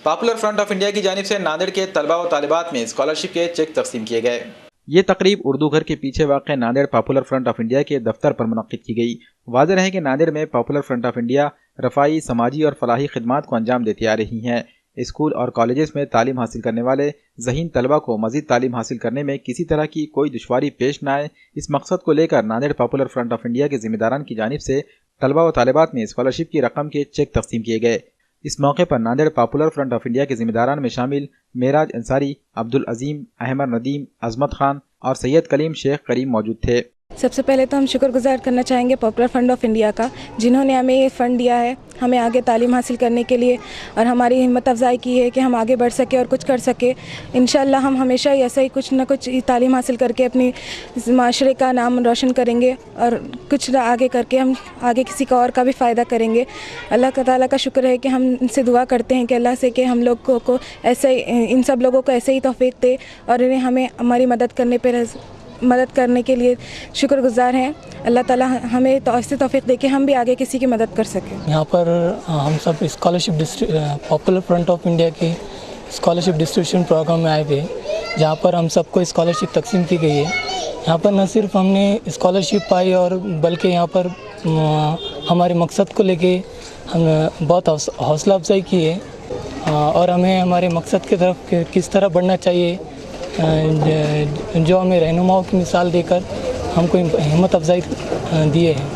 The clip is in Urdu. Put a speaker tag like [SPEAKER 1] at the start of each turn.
[SPEAKER 1] پاپولر فرنٹ آف انڈیا کی جانب سے ناندیڑ کے طلباء و طالبات میں اسکالرشپ کے چیک تقسیم کیے گئے۔ یہ تقریب اردو گھر کے پیچھے واقع Nanded popular front of India کے دفتر پر منعقد کی گئی۔ واضح رہے کہ ناندیڑ میں پاپولر فرنٹ آف انڈیا رفاہی، سماجی اور فلاحی خدمات کو انجام دیتی آ رہی ہیں۔ اسکول اور کالجز میں تعلیم حاصل کرنے والے ذہین طلباء کو مزید تعلیم حاصل کرنے میں کسی طرح کی کوئی دشواری پیش نہ آئے، اس مقصد کو لے کر Nanded popular front of India کے ذمہ داران کی جانب سے طلباء و طالبات میں اسکالرشپ کی رقم کے چیک تقسیم کیے گئے۔ اس موقع پر Nanded popular front of India کے ذمہ داران میں شامل معراج انصاری، عبدالعظیم، احمد ندیم، عظمت خان اور سید کلیم شیخ کریم موجود تھے۔
[SPEAKER 2] سب سے پہلے تو ہم شکر گزار کرنا چاہیں گے پاپولر فرنٹ آف انڈیا کا، جنہوں نے ہمیں یہ فنڈ دیا ہے ہمیں آگے تعلیم حاصل کرنے کے لیے، اور ہماری ہمت افزائی کی ہے کہ ہم آگے بڑھ سکیں اور کچھ کر سکیں۔ انشاءاللہ ہم ہمیشہ ہی ایسا ہی کچھ نہ کچھ تعلیم حاصل کر کے اپنی معاشرے کا نام روشن کریں گے، اور کچھ آگے کر کے ہم آگے کسی کا اور کا بھی فائدہ کریں گے۔ اللہ تعالیٰ کا شکر ہے کہ ہم ان سے دعا کرتے ہیں کہ اللہ سے کہ ہم لوگوں کو ایسے ان سب لوگوں کو ایسے ہی توفیق دے، اور انہیں ہمیں ہماری مدد کرنے کے لیے شکر گزار ہیں۔ اللہ تعالیٰ ہمیں ایسے توفیق دے کہ ہم بھی آگے کسی کی مدد کر سکیں۔
[SPEAKER 3] یہاں پر ہم سب scholarship popular front of India کے اسکالرشپ ڈسٹریبیوشن پروگرام میں آئے ہوئے، جہاں پر ہم سب کو اسکالرشپ تقسیم کی گئی ہے۔ یہاں پر نہ صرف ہم نے اسکالرشپ پائی، اور بلکہ یہاں پر ہمارے مقصد کو لے کے ہم بہت حوصلہ افزائی کی ہے، اور ہمیں ہمارے مقصد کی طرف کس طرح بڑھنا چاہیے، جو ہمیں رہنماؤں کی مثال دے کر ہم کو ہمت افزائی دیے ہیں۔